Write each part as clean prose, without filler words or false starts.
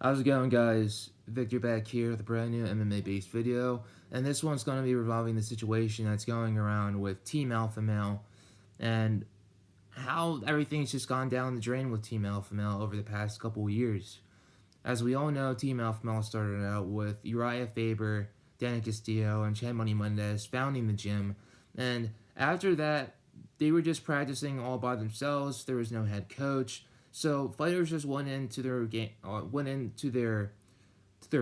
How's it going, guys? Victor back here with a brand new MMA based video, and this one's going to be revolving the situation that's going around with Team Alpha Male and how everything's just gone down the drain with Team Alpha Male over the past couple of years. As we all know, Team Alpha Male started out with Uriah Faber, Danny Castillo, and Chad Money Mendez founding the gym, and after that, they were just practicing all by themselves. There was no head coach. So fighters just went into their game, went into their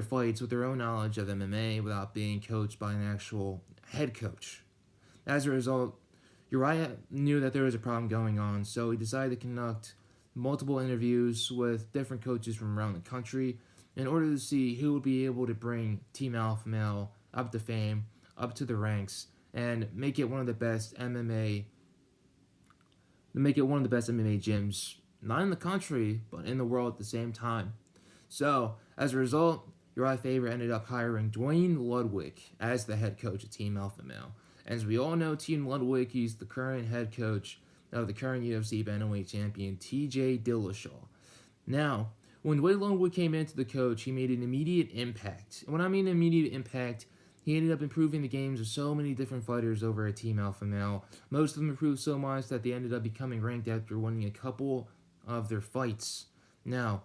fights with their own knowledge of MMA without being coached by an actual head coach. As a result, Uriah knew that there was a problem going on, so he decided to conduct multiple interviews with different coaches from around the country in order to see who would be able to bring Team Alpha Male up to fame, up to the ranks, and make it one of the best MMA gyms, not in the country, but in the world at the same time. So, as a result, Uriah Faber ended up hiring Dwayne Ludwig as the head coach of Team Alpha Male. As we all know, Team Ludwig, he's the current head coach of the current UFC Bantamweight champion, TJ Dillishaw. Now, when Dwayne Ludwig came into the coach, he made an immediate impact. And when I mean immediate impact, he ended up improving the games of so many different fighters over at Team Alpha Male. Most of them improved so much that they ended up becoming ranked after winning a couple of their fights. Now,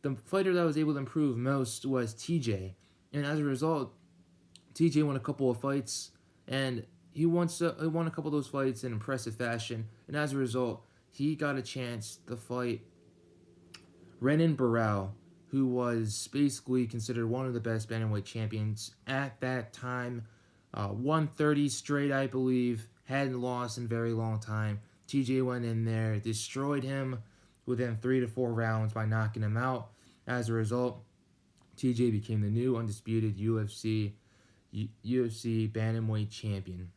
the fighter that was able to improve most was TJ, and as a result, TJ won a couple of fights, and he won a couple of those fights in impressive fashion, and as a result, he got a chance to fight Renan Barão, who was basically considered one of the best bantamweight champions at that time. 130 straight, I believe, hadn't lost in a very long time. TJ went in there, destroyed him within 3 to 4 rounds by knocking him out. As a result, TJ became the new undisputed UFC Bantamweight champion.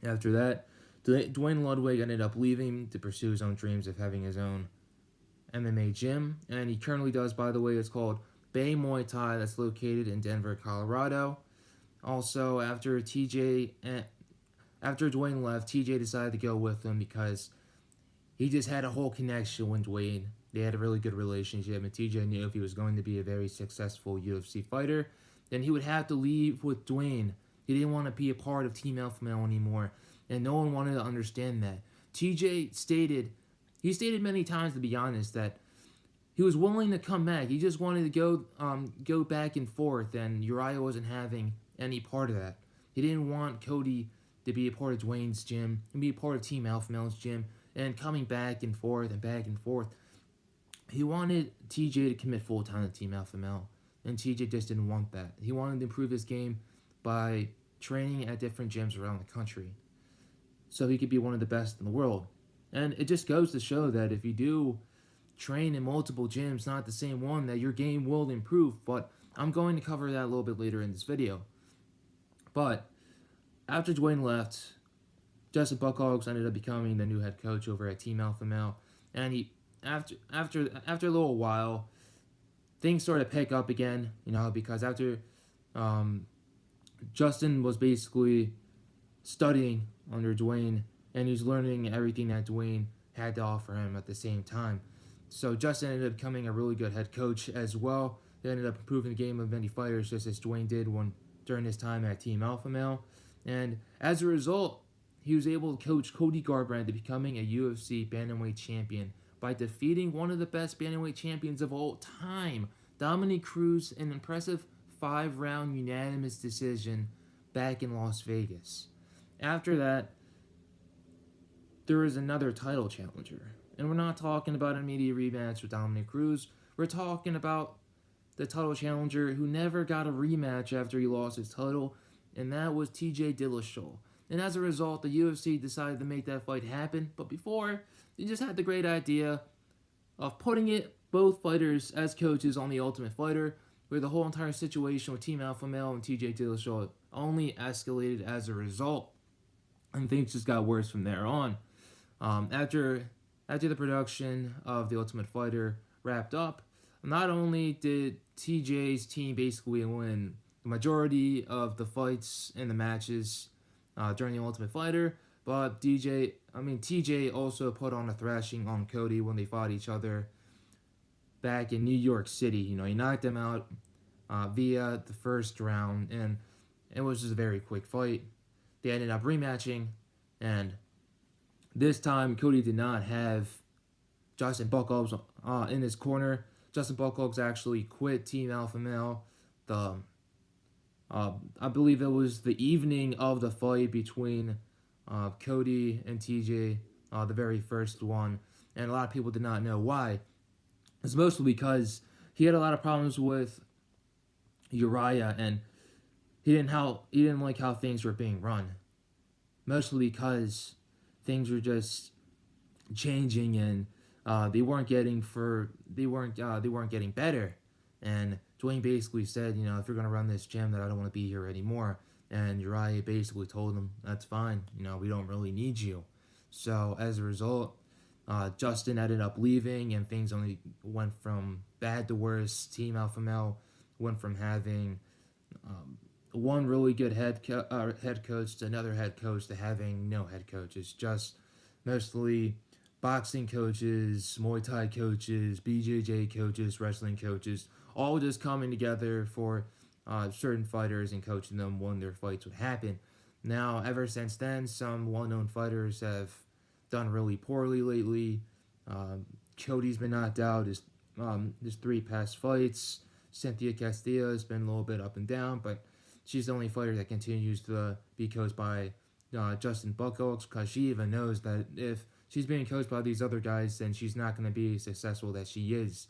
After that, Dwayne Ludwig ended up leaving to pursue his own dreams of having his own MMA gym, and he currently does, by the way. It's called Bay Muay Thai, that's located in Denver, Colorado. Also, after Dwayne left, TJ decided to go with him because he just had a whole connection with Dwayne. They had a really good relationship, and TJ knew if he was going to be a very successful UFC fighter, then he would have to leave with Dwayne. He didn't want to be a part of Team Alpha Male anymore, and no one wanted to understand that. TJ stated many times, to be honest, that he was willing to come back. He just wanted to go back and forth, and Uriah wasn't having any part of that. He didn't want Cody to be a part of Dwayne's gym and be a part of Team Alpha Male's gym and coming back and forth and back and forth. He wanted TJ to commit full time to Team Alpha Male, and TJ just didn't want that. He wanted to improve his game by training at different gyms around the country so he could be one of the best in the world. And it just goes to show that if you do train in multiple gyms, not the same one, that your game will improve. But I'm going to cover that a little bit later in this video. But after Dwayne left, Justin Buchholz ended up becoming the new head coach over at Team Alpha Male, and he after a little while, things started to pick up again. Because after Justin was basically studying under Dwayne, and he's learning everything that Dwayne had to offer him at the same time. So Justin ended up becoming a really good head coach as well. They ended up improving the game of many fighters, just as Dwayne did during his time at Team Alpha Male. And as a result, he was able to coach Cody Garbrandt to becoming a UFC Bantamweight champion by defeating one of the best Bantamweight champions of all time, Dominick Cruz, in an impressive 5-round unanimous decision back in Las Vegas. After that, there was another title challenger. And we're not talking about an immediate rematch with Dominick Cruz. We're talking about the title challenger who never got a rematch after he lost his title, and that was TJ Dillishaw. And as a result, the UFC decided to make that fight happen. But before, they just had the great idea of putting both fighters as coaches on The Ultimate Fighter, where the whole entire situation with Team Alpha Male and TJ Dillishaw only escalated as a result. And things just got worse from there on. After the production of The Ultimate Fighter wrapped up, not only did TJ's team basically win the majority of the fights and the matches during The Ultimate Fighter, but TJ also put on a thrashing on Cody when they fought each other back in New York City. He knocked him out via the first round, and it was just a very quick fight. They ended up rematching, and this time Cody did not have Justin Buchholz in his corner. Justin Buchholz actually quit Team Alpha Male. The I believe it was the evening of the fight between Cody and TJ, the very first one, and a lot of people did not know why. It's mostly because he had a lot of problems with Uriah, and he didn't like how things were being run. Mostly because things were just changing, and they weren't getting better. And Dwayne basically said, if you're gonna run this gym, that I don't want to be here anymore. And Uriah basically told him, that's fine. We don't really need you. So as a result, Justin ended up leaving, and things only went from bad to worse. Team Alpha Male went from having one really good head coach to another head coach to having no head coaches. Just mostly boxing coaches, Muay Thai coaches, BJJ coaches, wrestling coaches, all just coming together for certain fighters and coaching them when their fights would happen. Now, ever since then, some well-known fighters have done really poorly lately. Cody's been knocked out his 3 past fights. Cynthia Castillo has been a little bit up and down, but she's the only fighter that continues to be coached by Justin Buchholz, because she even knows that if she's being coached by these other guys, then she's not going to be as successful that she is.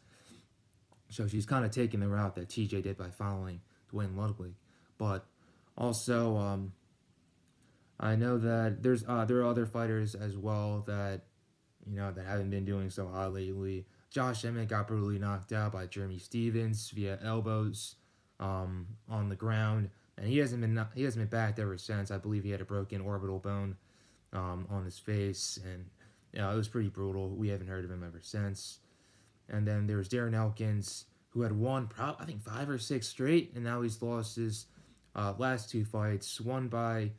So she's kind of taking the route that TJ did by following Dwayne Ludwig. But also, I know that there are other fighters as well that that haven't been doing so hot lately. Josh Emmett got brutally knocked out by Jeremy Stevens via elbows on the ground, and he hasn't been back ever since. I believe he had a broken orbital bone on his face, and it was pretty brutal. We haven't heard of him ever since. And then there was Darren Elkins, who had won I think 5 or 6 straight, and now he's lost his last 2 fights. One by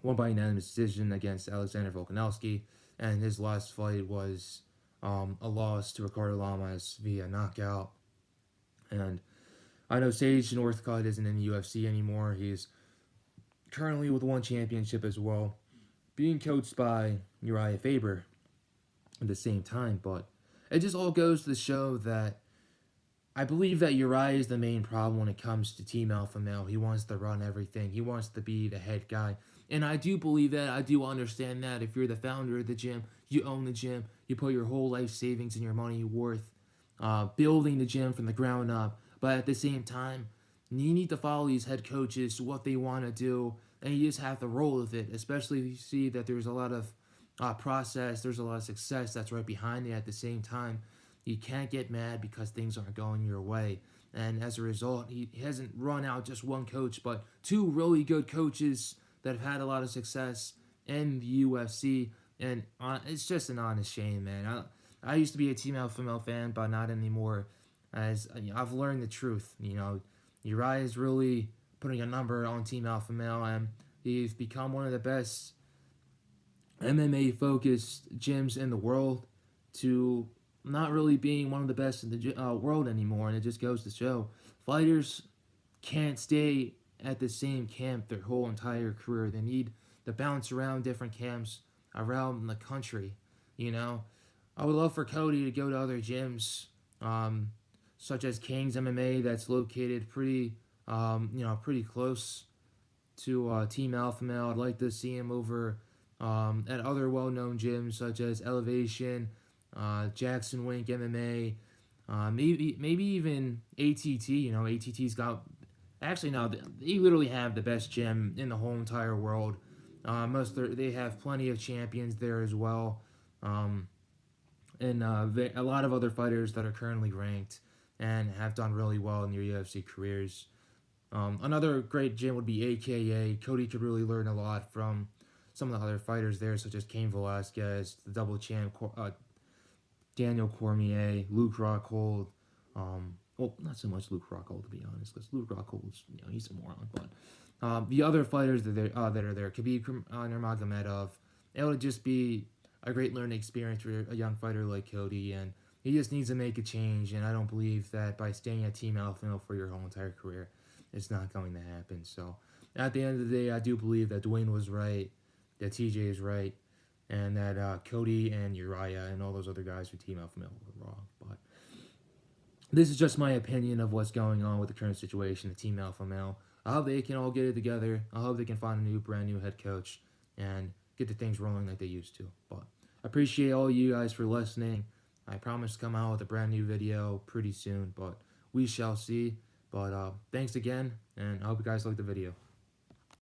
unanimous decision against Alexander Volkanovski, and his last fight was a loss to Ricardo Lamas via knockout. And I know Sage Northcutt isn't in the UFC anymore. He's currently with one championship as well, being coached by Uriajah Faber at the same time. But it just all goes to show that I believe that Uriah is the main problem when it comes to Team Alpha Male. He wants to run everything. He wants to be the head guy. And I do believe that. I do understand that. If you're the founder of the gym, you own the gym, you put your whole life savings and your money worth building the gym from the ground up. But at the same time, you need to follow these head coaches, what they want to do, and you just have to roll with it, especially if you see that there's a lot of process, there's a lot of success that's right behind it at the same time. You can't get mad because things aren't going your way. And as a result, he hasn't run out just one coach, but 2 really good coaches that have had a lot of success in the UFC. And it's just an honest shame, man. I used to be a Team Alpha Male fan, but not anymore. As I've learned the truth. Uriah is really putting a number on Team Alpha Male, and he's become one of the best MMA-focused gyms in the world, to not really being one of the best in the world anymore. And it just goes to show fighters can't stay at the same camp their whole entire career. They need to bounce around different camps around the country. I would love for Cody to go to other gyms, such as King's MMA, that's located pretty close to Team Alpha Male. I'd like to see him over at other well-known gyms such as Elevation, Jackson Wink MMA, maybe even ATT. ATT's got, actually no, they literally have the best gym in the whole entire world. They have plenty of champions there as well, and a lot of other fighters that are currently ranked and have done really well in their UFC careers. Another great gym would be AKA. Cody could really learn a lot from some of the other fighters there, such as Cain Velasquez, the double champ, Daniel Cormier, Luke Rockhold. Well, not so much Luke Rockhold, to be honest, because Luke Rockhold's, he's a moron. But the other fighters that are there, Khabib Nurmagomedov, it would just be a great learning experience for a young fighter like Cody, and He just needs to make a change, and I don't believe that by staying at Team Alpha Male for your whole entire career, it's not going to happen. So, at the end of the day, I do believe that Dwayne was right, that TJ is right, and that Cody and Uriah and all those other guys for Team Alpha Male were wrong. But this is just my opinion of what's going on with the current situation at Team Alpha Male. I hope they can all get it together. I hope they can find a brand new head coach and get the things rolling like they used to. But I appreciate all you guys for listening. I promise to come out with a brand new video pretty soon, but we shall see. But thanks again, and I hope you guys liked the video.